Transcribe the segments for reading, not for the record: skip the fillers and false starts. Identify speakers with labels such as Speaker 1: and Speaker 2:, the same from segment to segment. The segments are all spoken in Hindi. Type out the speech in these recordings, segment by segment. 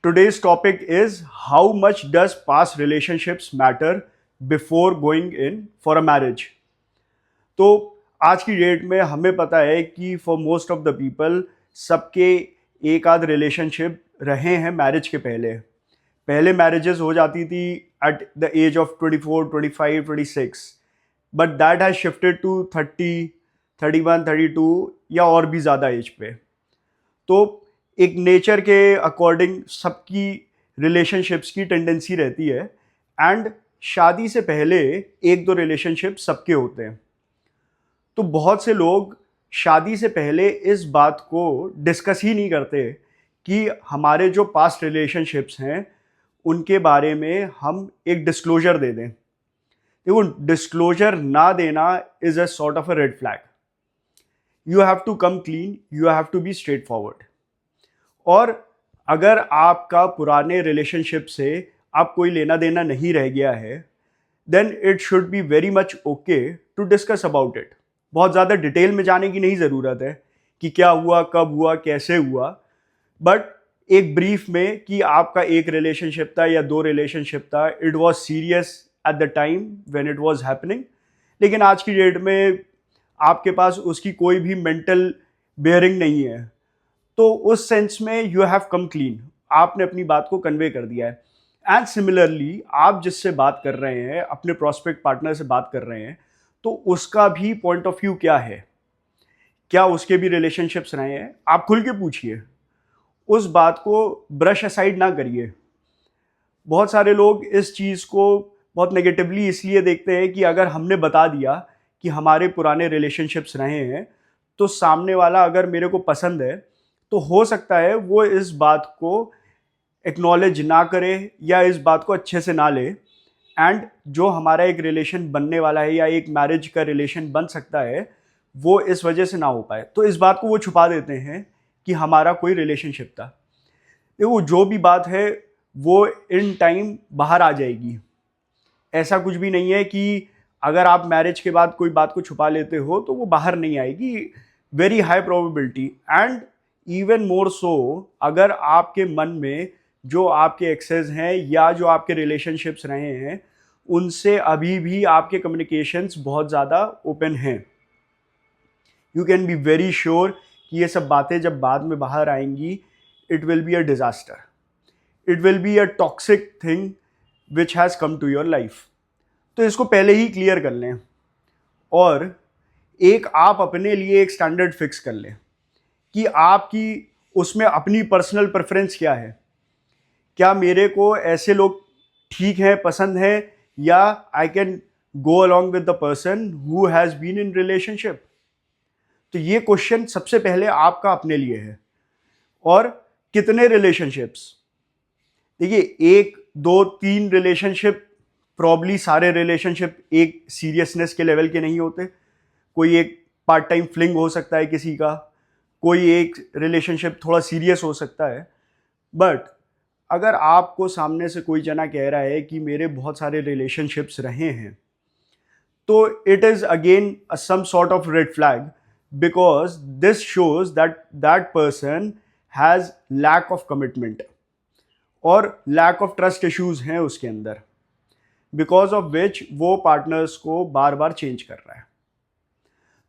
Speaker 1: Today's topic is how much does past relationships matter before going in for a marriage. तो आज की डेट में हमें पता है कि for most of the people सबके एक आध रिलेशनशिप रहे हैं मैरिज के पहले। पहले मैरिजेस हो जाती थी at the age of 24, 25, 26, but that has shifted to 30, 31, 32 या और भी ज़्यादा एज पे। तो एक नेचर के अकॉर्डिंग सबकी रिलेशनशिप्स की टेंडेंसी रहती है एंड शादी से पहले एक दो रिलेशनशिप सबके होते हैं। तो बहुत से लोग शादी से पहले इस बात को डिस्कस ही नहीं करते कि हमारे जो पास्ट रिलेशनशिप्स हैं उनके बारे में हम एक डिस्क्लोजर दे दें। देखो, डिस्क्लोजर ना देना is a sort of a red flag. You have to come clean, you have to be straightforward. और अगर आपका पुराने रिलेशनशिप से आप कोई लेना देना नहीं रह गया है, then it should be very much okay to discuss about it. बहुत ज़्यादा डिटेल में जाने की नहीं ज़रूरत है कि क्या हुआ, कब हुआ, कैसे हुआ, बट एक ब्रीफ में कि आपका एक रिलेशनशिप था या दो रिलेशनशिप था, it was serious at the time when it was happening, लेकिन आज की डेट में आपके पास उसकी कोई भी मेंटल बेयरिंग नहीं है। तो उस सेंस में यू हैव कम क्लीन, आपने अपनी बात को कन्वे कर दिया है। एंड सिमिलरली आप जिससे बात कर रहे हैं, अपने प्रॉस्पेक्ट पार्टनर से बात कर रहे हैं, तो उसका भी पॉइंट ऑफ व्यू क्या है, क्या उसके भी रिलेशनशिप्स रहे हैं, आप खुल के पूछिए। उस बात को ब्रश असाइड ना करिए। बहुत सारे लोग इस चीज़ को बहुत नेगेटिवली इसलिए देखते हैं कि अगर हमने बता दिया कि हमारे पुराने रिलेशनशिप्स रहे हैं, तो सामने वाला अगर मेरे को पसंद है तो हो सकता है वो इस बात को एक्नॉलेज ना करे या इस बात को अच्छे से ना ले, एंड जो हमारा एक रिलेशन बनने वाला है या एक मैरिज का रिलेशन बन सकता है वो इस वजह से ना हो पाए। तो इस बात को वो छुपा देते हैं कि हमारा कोई रिलेशनशिप था। देखो, जो भी बात है वो इन टाइम बाहर आ जाएगी। ऐसा कुछ भी नहीं है कि अगर आप मैरिज के बाद कोई बात को छुपा लेते हो तो वो बाहर नहीं आएगी। Very high probability, and even more so अगर आपके मन में जो आपके एक्सेस हैं या जो आपके रिलेशनशिप्स रहे हैं उनसे अभी भी आपके कम्युनिकेशंस बहुत ज़्यादा ओपन हैं, you can be very sure कि ये सब बातें जब बाद में बाहर आएंगी, it will be a disaster, it will be a toxic thing which has come to your life. तो इसको पहले ही क्लियर कर लें और एक आप अपने लिए एक स्टैंडर्ड फिक्स कर लें कि आपकी उसमें अपनी पर्सनल प्रेफरेंस क्या है। क्या मेरे को ऐसे लोग ठीक हैं, पसंद हैं, या I can go along with the person who has been in relationship. तो ये क्वेश्चन सबसे पहले आपका अपने लिए है। और कितने रिलेशनशिप्स, देखिए, एक दो तीन रिलेशनशिप, प्रॉब्ली सारे रिलेशनशिप एक सीरियसनेस के लेवल के नहीं होते। कोई एक पार्ट टाइम फ्लिंग हो सकता है किसी का, कोई एक रिलेशनशिप थोड़ा सीरियस हो सकता है। बट अगर आपको सामने से कोई जना कह रहा है कि मेरे बहुत सारे रिलेशनशिप्स रहे हैं, तो it is again some sort of red flag, because this shows that that person has lack of commitment और लैक ऑफ ट्रस्ट इश्यूज हैं उसके अंदर, बिकॉज ऑफ विच वो पार्टनर्स को बार बार चेंज कर रहा है।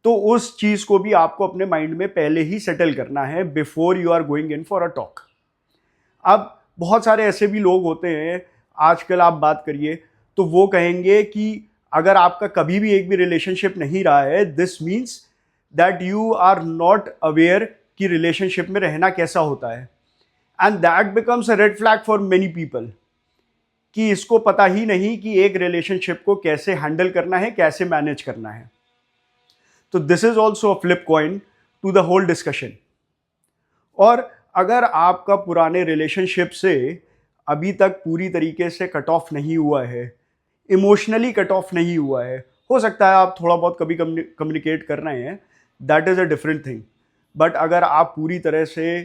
Speaker 1: तो उस चीज़ को भी आपको अपने माइंड में पहले ही सेटल करना है before you are going in for a talk. अब बहुत सारे ऐसे भी लोग होते हैं, आजकल आप बात करिए तो वो कहेंगे कि अगर आपका कभी भी एक भी रिलेशनशिप नहीं रहा है, this means that you are not aware कि रिलेशनशिप में रहना कैसा होता है, and that becomes a red flag for many people कि इसको पता ही नहीं कि एक रिलेशनशिप को कैसे हैंडल करना है, कैसे मैनेज करना है। तो this is also a flip coin to the whole discussion. और अगर आपका पुराने रिलेशनशिप से अभी तक पूरी तरीके से कट ऑफ नहीं हुआ है, इमोशनली कट ऑफ नहीं हुआ है, हो सकता है आप थोड़ा बहुत कभी कम्युनिकेट कर रहे हैं, that is a different thing. But अगर आप पूरी तरह से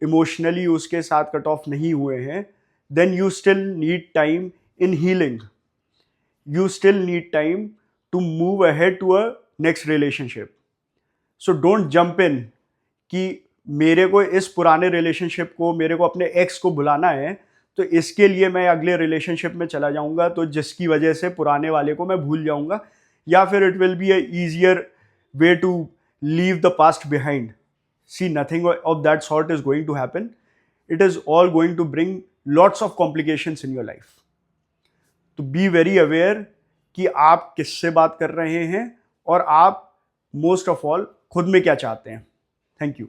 Speaker 1: इमोशनली उसके साथ कट ऑफ नहीं हुए हैं, then you still need time in healing. You still need time to move ahead to a next relationship. So don't jump in कि मेरे को इस पुराने रिलेशनशिप को, मेरे को अपने एक्स को भुलाना है, तो इसके लिए मैं अगले रिलेशनशिप में चला जाऊंगा, तो जिसकी वजह से पुराने वाले को मैं भूल जाऊंगा, या फिर it will be a easier way to leave the past behind. See, nothing of that sort is going to happen. It is all going to bring lots of complications in your life. तो बी वेरी अवेयर कि आप किससे बात कर रहे हैं और आप मोस्ट ऑफ ऑल खुद में क्या चाहते हैं. Thank you.